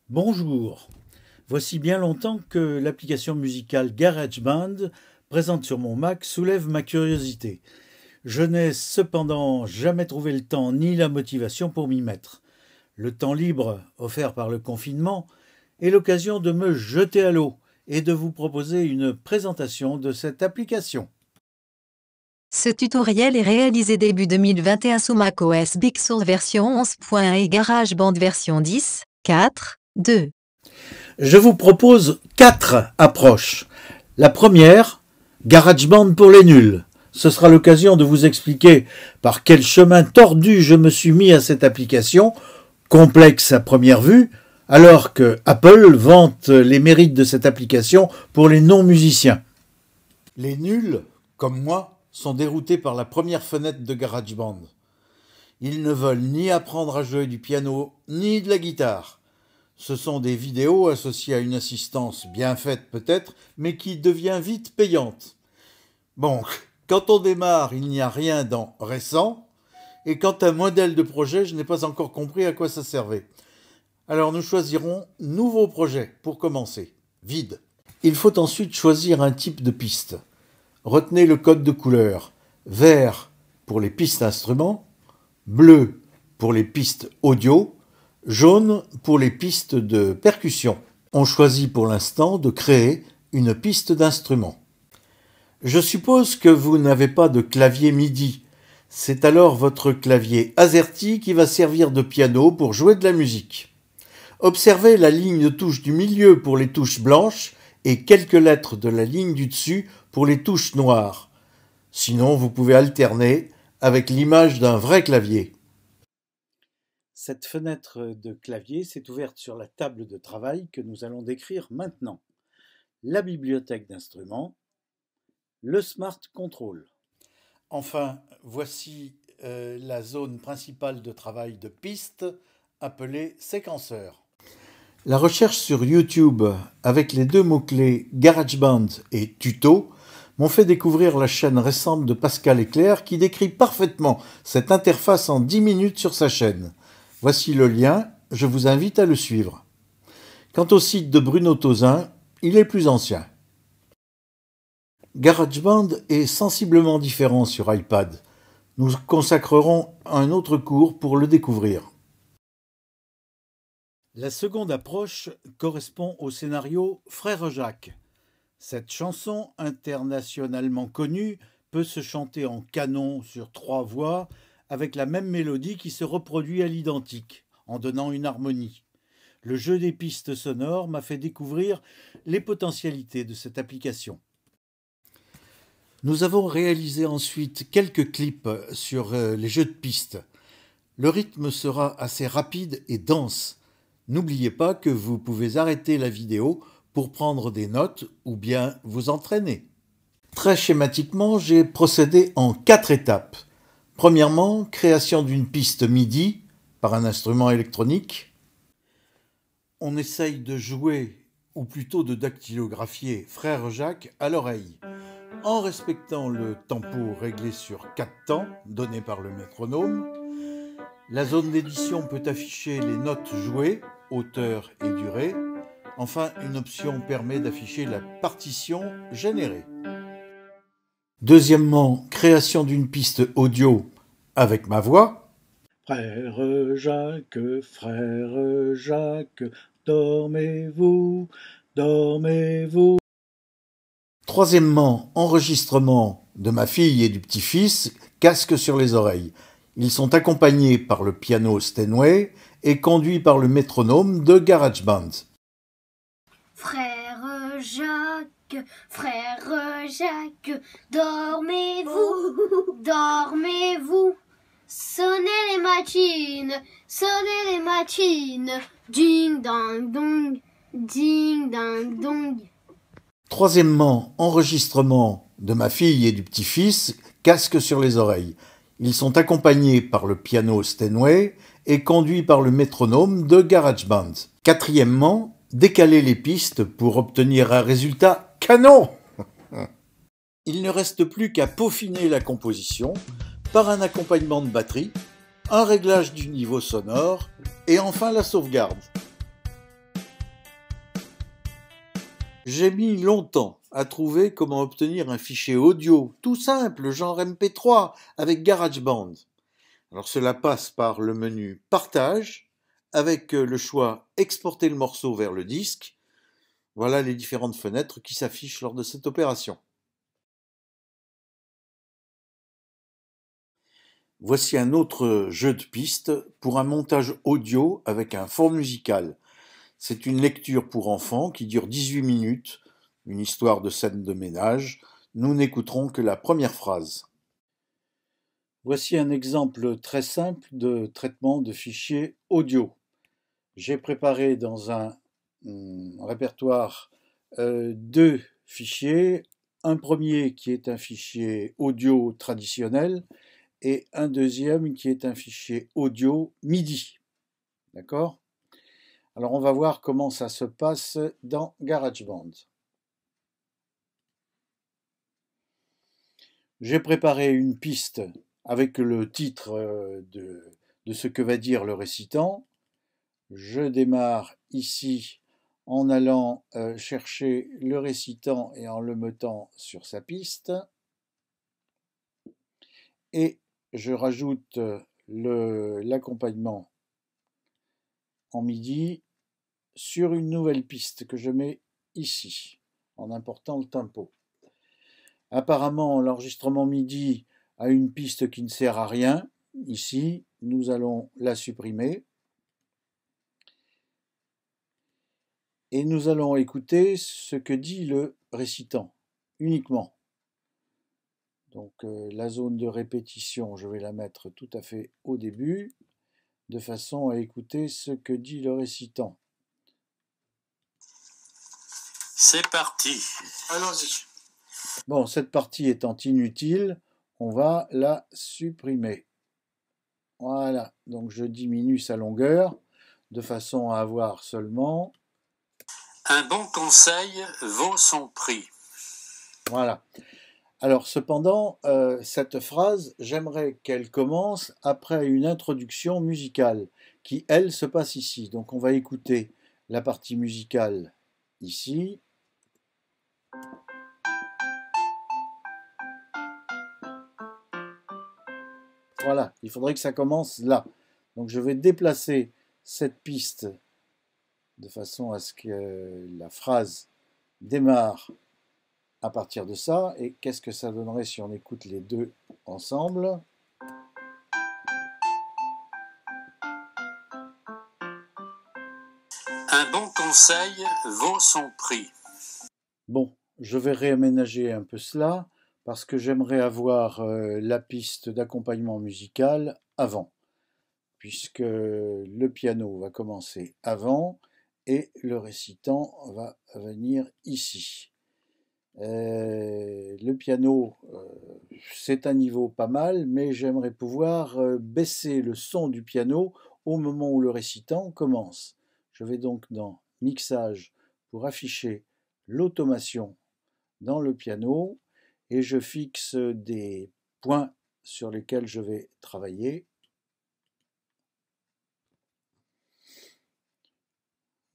Bonjour, voici bien longtemps que l'application musicale GarageBand présente sur mon Mac soulève ma curiosité. Je n'ai cependant jamais trouvé le temps ni la motivation pour m'y mettre. Le temps libre offert par le confinement est l'occasion de me jeter à l'eau et de vous proposer une présentation de cette application. Ce tutoriel est réalisé début 2021 sous macOS Big Sur version 11.1 et GarageBand version 10.4.2. Je vous propose 4 approches. La première, GarageBand pour les nuls. Ce sera l'occasion de vous expliquer par quel chemin tordu je me suis mis à cette application, complexe à première vue, alors que Apple vante les mérites de cette application pour les non-musiciens. Les nuls, comme moi, sont déroutés par la première fenêtre de GarageBand. Ils ne veulent ni apprendre à jouer du piano, ni de la guitare. Ce sont des vidéos associées à une assistance bien faite peut-être, mais qui devient vite payante. Bon, quand on démarre, il n'y a rien dans « récent », et quant à modèle de projet, je n'ai pas encore compris à quoi ça servait. Alors nous choisirons « Nouveau projet » pour commencer, vide. Il faut ensuite choisir un type de piste. Retenez le code de couleur, vert pour les pistes instruments, bleu pour les pistes audio, jaune pour les pistes de percussion. On choisit pour l'instant de créer une piste d'instrument. Je suppose que vous n'avez pas de clavier MIDI. C'est alors votre clavier AZERTY qui va servir de piano pour jouer de la musique. Observez la ligne de touche du milieu pour les touches blanches et quelques lettres de la ligne du dessus pour les touches noires. Sinon, vous pouvez alterner avec l'image d'un vrai clavier. Cette fenêtre de clavier s'est ouverte sur la table de travail que nous allons décrire maintenant. La bibliothèque d'instruments, le Smart Control. Enfin, voici la zone principale de travail de piste, appelée séquenceur. La recherche sur YouTube avec les deux mots-clés GarageBand et Tuto m'ont fait découvrir la chaîne récente de Pascal Eclair qui décrit parfaitement cette interface en 10 minutes sur sa chaîne. Voici le lien, je vous invite à le suivre. Quant au site de Bruno Tauzin, il est plus ancien. GarageBand est sensiblement différent sur iPad. Nous consacrerons un autre cours pour le découvrir. La seconde approche correspond au scénario Frère Jacques. Cette chanson internationalement connue peut se chanter en canon sur 3 voix avec la même mélodie qui se reproduit à l'identique, en donnant une harmonie. Le jeu des pistes sonores m'a fait découvrir les potentialités de cette application. Nous avons réalisé ensuite quelques clips sur les jeux de pistes. Le rythme sera assez rapide et dense. N'oubliez pas que vous pouvez arrêter la vidéo pour prendre des notes ou bien vous entraîner. Très schématiquement, j'ai procédé en 4 étapes. Premièrement, création d'une piste MIDI par un instrument électronique. On essaye de jouer, ou plutôt de dactylographier Frère Jacques à l'oreille, en respectant le tempo réglé sur 4 temps donné par le métronome. La zone d'édition peut afficher les notes jouées, hauteur et durée. Enfin, une option permet d'afficher la partition générée. Deuxièmement, création d'une piste audio avec ma voix. Frère Jacques, dormez-vous, dormez-vous. Troisièmement, enregistrement de ma fille et du petit-fils, casque sur les oreilles. Ils sont accompagnés par le piano Steinway et conduits par le métronome de GarageBand. Frère Jacques, dormez-vous, dormez-vous. Sonnez les machines, ding dang dong, ding dang dong. Troisièmement, enregistrement de ma fille et du petit-fils, casque sur les oreilles. Ils sont accompagnés par le piano Steinway et conduits par le métronome de GarageBand. Quatrièmement, décaler les pistes pour obtenir un résultat canon. Il ne reste plus qu'à peaufiner la composition par un accompagnement de batterie, un réglage du niveau sonore et enfin la sauvegarde. J'ai mis longtemps à trouver comment obtenir un fichier audio tout simple, genre MP3, avec GarageBand. Alors cela passe par le menu Partage, avec le choix Exporter le morceau vers le disque. Voilà les différentes fenêtres qui s'affichent lors de cette opération. Voici un autre jeu de pistes pour un montage audio avec un fond musical. C'est une lecture pour enfants qui dure 18 minutes, une histoire de scène de ménage. Nous n'écouterons que la première phrase. Voici un exemple très simple de traitement de fichiers audio. J'ai préparé dans un répertoire deux fichiers. Un premier qui est un fichier audio traditionnel et un deuxième qui est un fichier audio MIDI. D'accord ? Alors on va voir comment ça se passe dans GarageBand. J'ai préparé une piste avec le titre de ce que va dire le récitant. Je démarre ici en allant chercher le récitant et en le mettant sur sa piste. Et je rajoute l'accompagnement en MIDI sur une nouvelle piste que je mets ici, en important le tempo. Apparemment, l'enregistrement MIDI a une piste qui ne sert à rien. Ici, nous allons la supprimer. Et nous allons écouter ce que dit le récitant, uniquement. Donc la zone de répétition, je vais la mettre tout à fait au début, de façon à écouter ce que dit le récitant. C'est parti. Allons-y. Bon, cette partie étant inutile, on va la supprimer. Voilà, donc je diminue sa longueur, de façon à avoir seulement... Un bon conseil vaut son prix. Voilà. Alors cependant, cette phrase, j'aimerais qu'elle commence après une introduction musicale, qui, elle, se passe ici. Donc on va écouter la partie musicale ici. Voilà, il faudrait que ça commence là. Donc je vais déplacer cette piste de façon à ce que la phrase démarre à partir de ça. Et qu'est-ce que ça donnerait si on écoute les deux ensemble ? Un bon conseil vaut son prix. Bon, je vais réaménager un peu cela parce que j'aimerais avoir la piste d'accompagnement musical avant, puisque le piano va commencer avant et le récitant va venir ici. Le piano, c'est un niveau pas mal, mais j'aimerais pouvoir baisser le son du piano au moment où le récitant commence. Je vais donc dans Mixage pour afficher l'automation dans le piano et je fixe des points sur lesquels je vais travailler.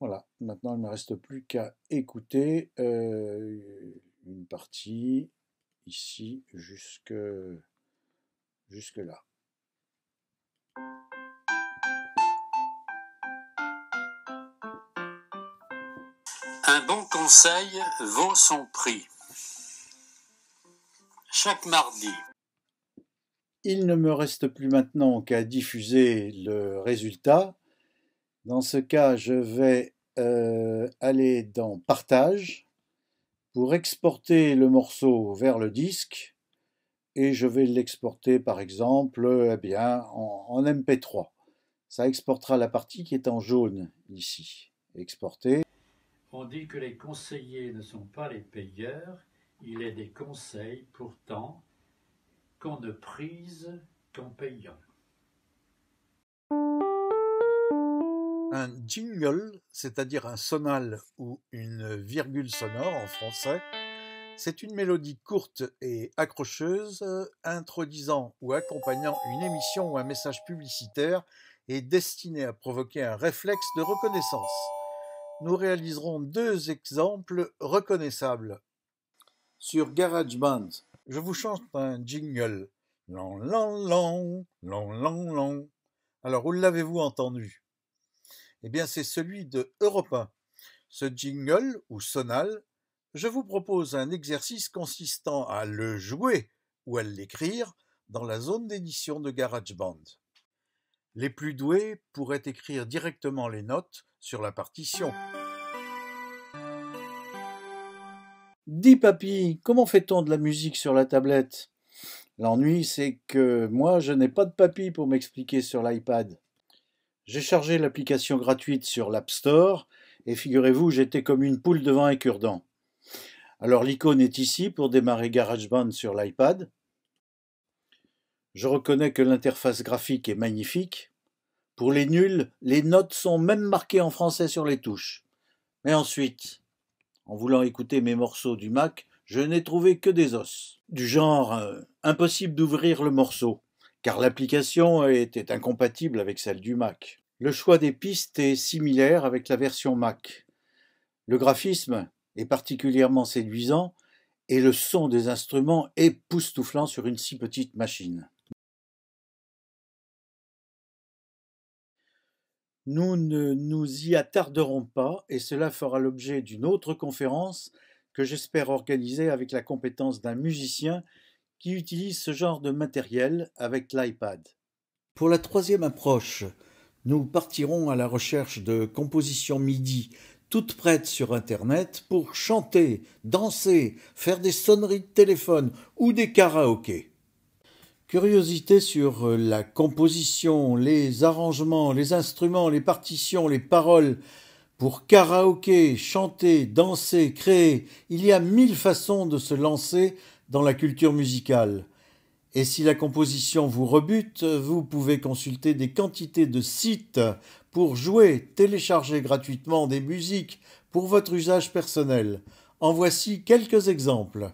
Voilà, maintenant il ne me reste plus qu'à écouter une partie ici jusque là. Un bon conseil vaut son prix. Chaque mardi. Il ne me reste plus maintenant qu'à diffuser le résultat. Dans ce cas, je vais aller dans Partage pour exporter le morceau vers le disque et je vais l'exporter par exemple en MP3. Ça exportera la partie qui est en jaune ici. Exporter. On dit que les conseillers ne sont pas les payeurs, il est des conseils pourtant qu'on ne prise qu'en payant. Un jingle, c'est-à-dire un sonal ou une virgule sonore en français, c'est une mélodie courte et accrocheuse introduisant ou accompagnant une émission ou un message publicitaire et destinée à provoquer un réflexe de reconnaissance. nous réaliserons 2 exemples reconnaissables. Sur GarageBand, je vous chante un jingle. Long, long, long, long, long, long. Alors, où l'avez-vous entendu? Eh bien, c'est celui de Europe 1. Ce jingle, ou sonal, je vous propose un exercice consistant à le jouer ou à l'écrire dans la zone d'édition de GarageBand. Les plus doués pourraient écrire directement les notes sur la partition. Dis papy, comment fait-on de la musique sur la tablette? L'ennui, c'est que moi, je n'ai pas de papy pour m'expliquer sur l'iPad. J'ai chargé l'application gratuite sur l'App Store et figurez-vous, j'étais comme une poule devant un cure-dent. Alors l'icône est ici pour démarrer GarageBand sur l'iPad. Je reconnais que l'interface graphique est magnifique. Pour les nuls, les notes sont même marquées en français sur les touches. Mais ensuite, en voulant écouter mes morceaux du Mac, je n'ai trouvé que des os. Du genre, impossible d'ouvrir le morceau, car l'application était incompatible avec celle du Mac. Le choix des pistes est similaire avec la version Mac. Le graphisme est particulièrement séduisant et le son des instruments époustouflant sur une si petite machine. Nous ne nous y attarderons pas et cela fera l'objet d'une autre conférence que j'espère organiser avec la compétence d'un musicien qui utilise ce genre de matériel avec l'iPad. Pour la 3e approche, nous partirons à la recherche de compositions MIDI toutes prêtes sur Internet pour chanter, danser, faire des sonneries de téléphone ou des karaokés. Curiosité sur la composition, les arrangements, les instruments, les partitions, les paroles. Pour karaoké, chanter, danser, créer, il y a 1000 façons de se lancer dans la culture musicale. Et si la composition vous rebute, vous pouvez consulter des quantités de sites pour jouer, télécharger gratuitement des musiques pour votre usage personnel. En voici quelques exemples.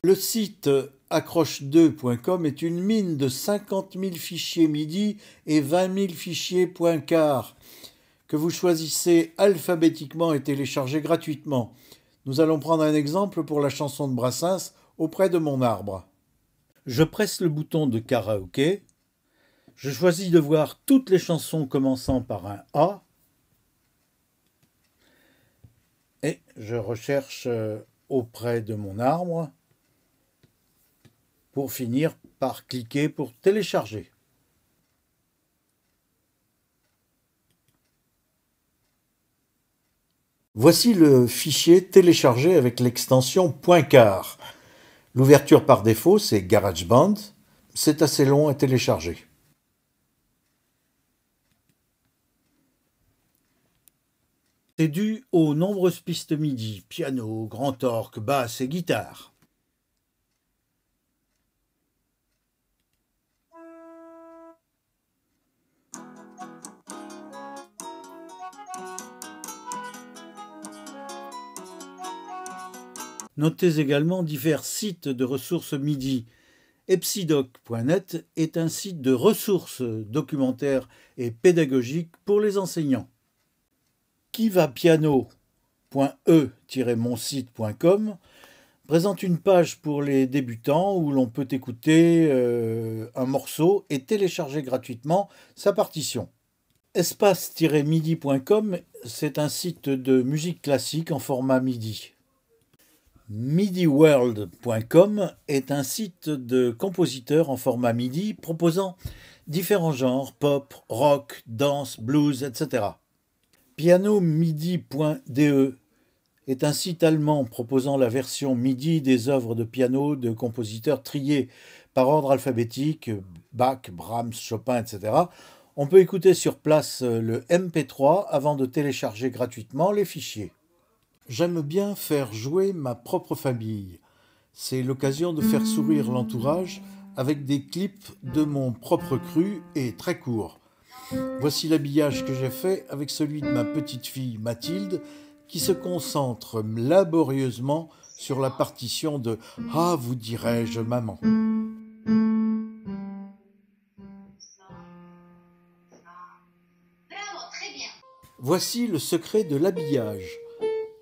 Le site accroche2.com est une mine de 50 000 fichiers MIDI et 20 000 fichiers .car que vous choisissez alphabétiquement et téléchargez gratuitement. Nous allons prendre un exemple pour la chanson de Brassens, Auprès de mon arbre. Je presse le bouton de karaoké. Je choisis de voir toutes les chansons commençant par un A. Et je recherche Auprès de mon arbre pour finir par cliquer pour télécharger. Voici le fichier téléchargé avec l'extension .car. L'ouverture par défaut, c'est GarageBand. C'est assez long à télécharger. C'est dû aux nombreuses pistes MIDI, piano, grand orgue, basse et guitare. Notez également divers sites de ressources MIDI. Epsidoc.net est un site de ressources documentaires et pédagogiques pour les enseignants. kivapiano.e-monsite.com présente une page pour les débutants où l'on peut écouter un morceau et télécharger gratuitement sa partition. Espace-midi.com, c'est un site de musique classique en format MIDI. MIDIworld.com est un site de compositeurs en format MIDI proposant différents genres, pop, rock, danse, blues, etc. PianoMidi.de est un site allemand proposant la version MIDI des œuvres de piano de compositeurs triés par ordre alphabétique, Bach, Brahms, Chopin, etc. On peut écouter sur place le MP3 avant de télécharger gratuitement les fichiers. J'aime bien faire jouer ma propre famille. C'est l'occasion de faire sourire l'entourage avec des clips de mon propre cru et très courts. Voici l'habillage que j'ai fait avec celui de ma petite fille Mathilde qui se concentre laborieusement sur la partition de « Ah, vous dirais-je, maman ». Voici le secret de l'habillage.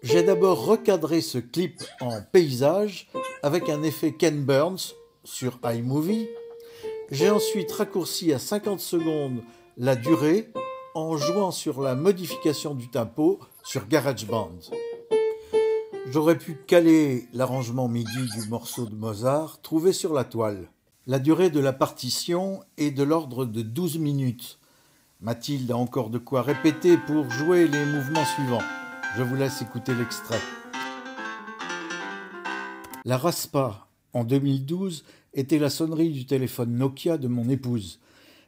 J'ai d'abord recadré ce clip en paysage avec un effet Ken Burns sur iMovie. J'ai ensuite raccourci à 50 secondes la durée en jouant sur la modification du tempo sur GarageBand. J'aurais pu caler l'arrangement MIDI du morceau de Mozart trouvé sur la toile. La durée de la partition est de l'ordre de 12 minutes. Mathilde a encore de quoi répéter pour jouer les mouvements suivants. Je vous laisse écouter l'extrait. La Raspa, en 2012, était la sonnerie du téléphone Nokia de mon épouse.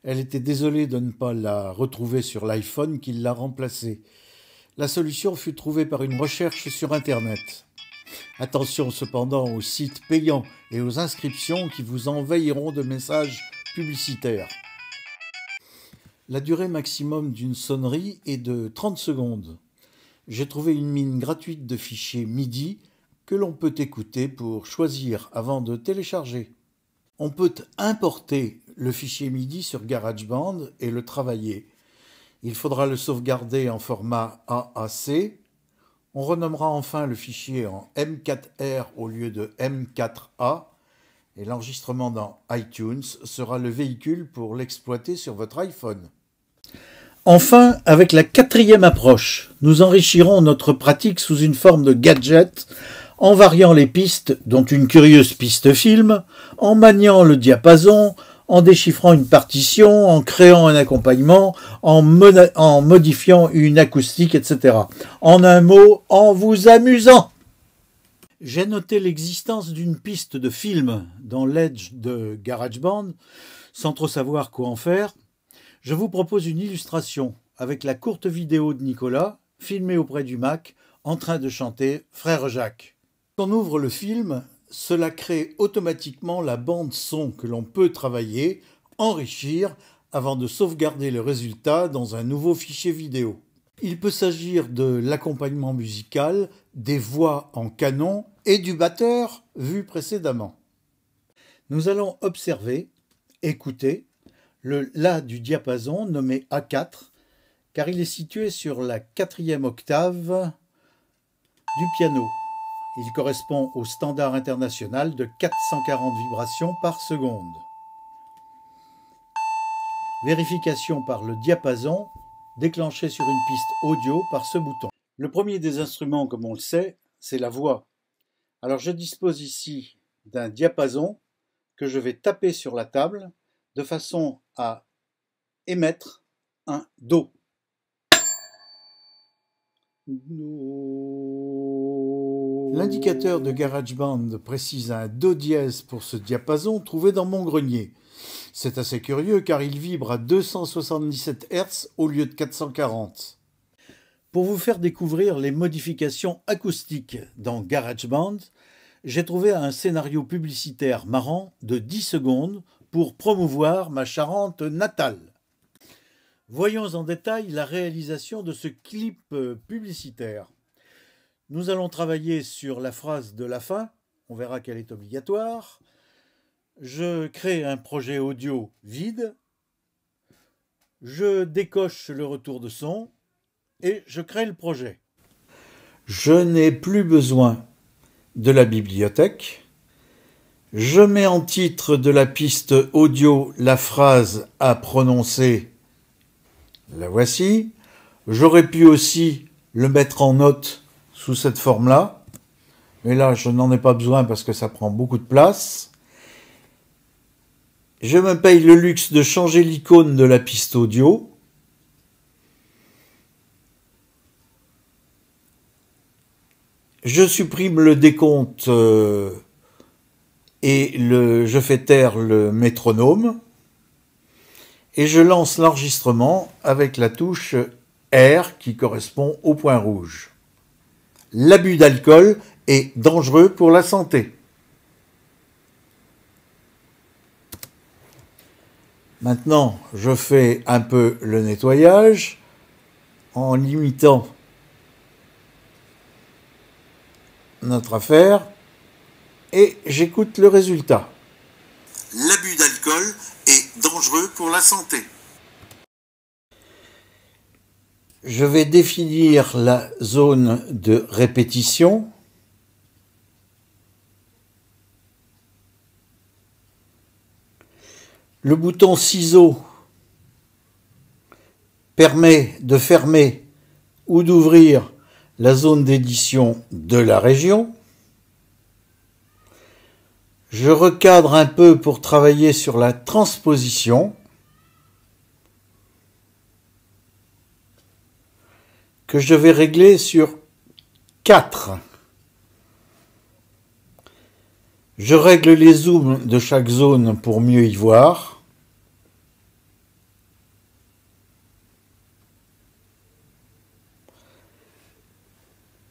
Elle était désolée de ne pas la retrouver sur l'iPhone qui l'a remplacée. La solution fut trouvée par une recherche sur Internet. Attention cependant aux sites payants et aux inscriptions qui vous envahiront de messages publicitaires. La durée maximum d'une sonnerie est de 30 secondes. J'ai trouvé une mine gratuite de fichiers MIDI que l'on peut écouter pour choisir avant de télécharger. On peut importer le fichier MIDI sur GarageBand et le travailler. Il faudra le sauvegarder en format AAC. On renommera enfin le fichier en M4R au lieu de M4A et l'enregistrement dans iTunes sera le véhicule pour l'exploiter sur votre iPhone. Enfin, avec la quatrième approche, nous enrichirons notre pratique sous une forme de gadget en variant les pistes, dont une curieuse piste film, en maniant le diapason, en déchiffrant une partition, en créant un accompagnement, en modifiant une acoustique, etc. En un mot, en vous amusant. J'ai noté l'existence d'une piste de film dans l'Edge de GarageBand, sans trop savoir quoi en faire. Je vous propose une illustration avec la courte vidéo de Nicolas, filmée auprès du Mac, en train de chanter Frère Jacques. Quand on ouvre le film, cela crée automatiquement la bande son que l'on peut travailler, enrichir, avant de sauvegarder le résultat dans un nouveau fichier vidéo. Il peut s'agir de l'accompagnement musical, des voix en canon et du batteur vu précédemment. Nous allons observer, écouter, le La du diapason nommé A4, car il est situé sur la 4e octave du piano. Il correspond au standard international de 440 vibrations par seconde. Vérification par le diapason, déclenché sur une piste audio par ce bouton. Le premier des instruments, comme on le sait, c'est la voix. Alors je dispose ici d'un diapason que je vais taper sur la table de façon à émettre un Do. L'indicateur de GarageBand précise un Do dièse pour ce diapason trouvé dans mon grenier. C'est assez curieux car il vibre à 277 Hz au lieu de 440. Pour vous faire découvrir les modifications acoustiques dans GarageBand, j'ai trouvé un scénario publicitaire marrant de 10 secondes pour promouvoir ma Charente natale. Voyons en détail la réalisation de ce clip publicitaire. Nous allons travailler sur la phrase de la fin, on verra qu'elle est obligatoire. Je crée un projet audio vide, je décoche le retour de son et je crée le projet. Je n'ai plus besoin de la bibliothèque. Je mets en titre de la piste audio la phrase à prononcer. La voici. J'aurais pu aussi le mettre en note sous cette forme-là. Mais là, je n'en ai pas besoin parce que ça prend beaucoup de place. Je me paye le luxe de changer l'icône de la piste audio. Je supprime le décompte et je fais taire le métronome. Et je lance l'enregistrement avec la touche R qui correspond au point rouge. L'abus d'alcool est dangereux pour la santé. Maintenant, je fais un peu le nettoyage en limitant notre affaire et j'écoute le résultat. L'abus d'alcool est dangereux pour la santé. Je vais définir la zone de répétition. Le bouton ciseau permet de fermer ou d'ouvrir la zone d'édition de la région. Je recadre un peu pour travailler sur la transposition, que je vais régler sur 4. Je règle les zooms de chaque zone pour mieux y voir.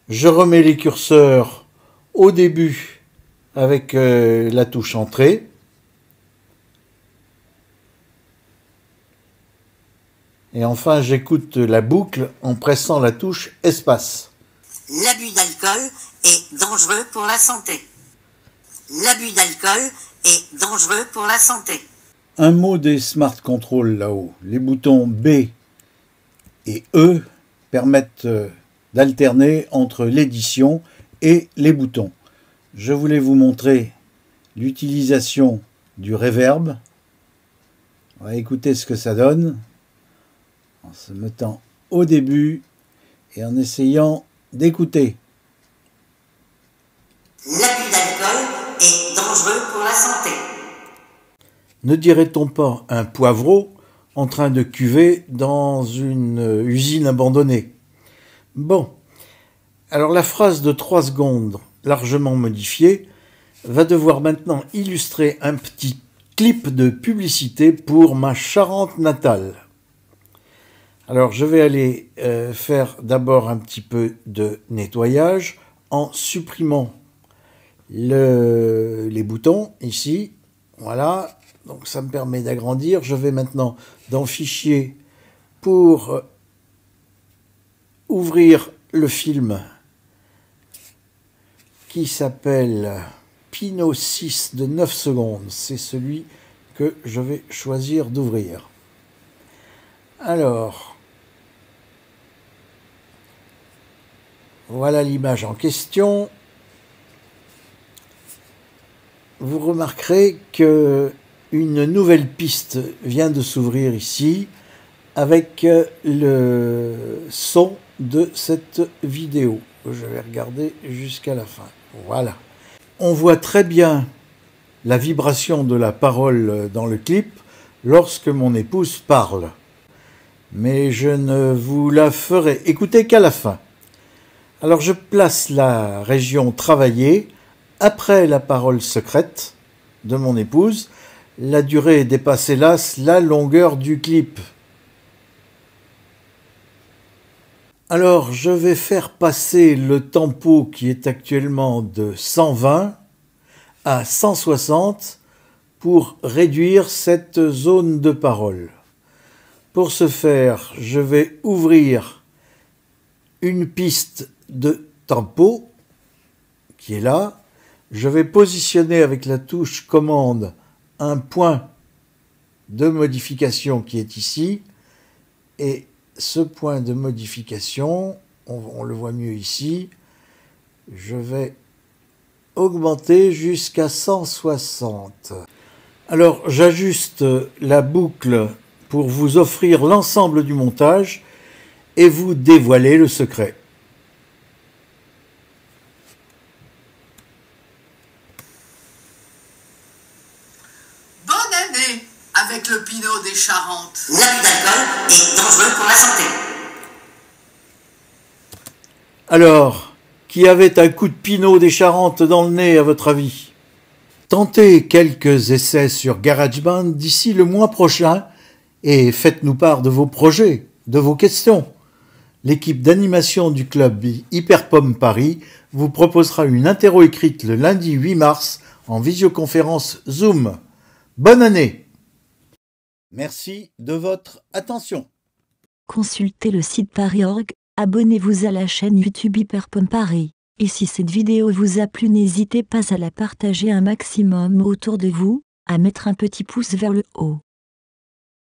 Je remets les curseurs au début avec la touche Entrée. Et enfin, j'écoute la boucle en pressant la touche Espace. L'abus d'alcool est dangereux pour la santé. L'abus d'alcool est dangereux pour la santé. Un mot des Smart Control là-haut. Les boutons B et E permettent d'alterner entre l'édition et les boutons. Je voulais vous montrer l'utilisation du reverb. On va écouter ce que ça donne en se mettant au début et en essayant d'écouter. L'abus d'alcool est dangereux pour la santé. Ne dirait-on pas un poivreau en train de cuver dans une usine abandonnée? Bon, alors la phrase de 3 secondes, largement modifiée, va devoir maintenant illustrer un petit clip de publicité pour ma Charente natale. Alors je vais aller faire d'abord un petit peu de nettoyage en supprimant les boutons ici. Voilà, donc ça me permet d'agrandir. Je vais maintenant dans Fichier pour ouvrir le film qui s'appelle Pinot 6 de 9 secondes. C'est celui que je vais choisir d'ouvrir. Alors, voilà l'image en question. Vous remarquerez que une nouvelle piste vient de s'ouvrir ici avec le son de cette vidéo. Je vais regarder jusqu'à la fin. Voilà. On voit très bien la vibration de la parole dans le clip lorsque mon épouse parle. Mais je ne vous la ferai écouter qu'à la fin. Alors je place la région travaillée après la parole secrète de mon épouse. La durée dépasse hélas la longueur du clip. Alors je vais faire passer le tempo qui est actuellement de 120 à 160 pour réduire cette zone de parole. Pour ce faire, je vais ouvrir une piste de tempo qui est là. Je vais positionner avec la touche commande un point de modification qui est ici. Et ce point de modification, on le voit mieux ici, je vais augmenter jusqu'à 160. Alors j'ajuste la boucle pour vous offrir l'ensemble du montage et vous dévoiler le secret. Bonne année avec le Pinot des Charentes. L'abus d'alcool est dangereux pour la santé. Alors, qui avait un coup de Pinot des Charentes dans le nez à votre avis? Tentez quelques essais sur GarageBand d'ici le mois prochain et faites-nous part de vos projets, de vos questions. L'équipe d'animation du club Hyperpomme Paris vous proposera une interro écrite le lundi 8 mars en visioconférence Zoom. Bonne année! Merci de votre attention. Consultez le site Paris.org, abonnez-vous à la chaîne YouTube Hyperpomme Paris. Et si cette vidéo vous a plu, n'hésitez pas à la partager un maximum autour de vous, à mettre un petit pouce vers le haut.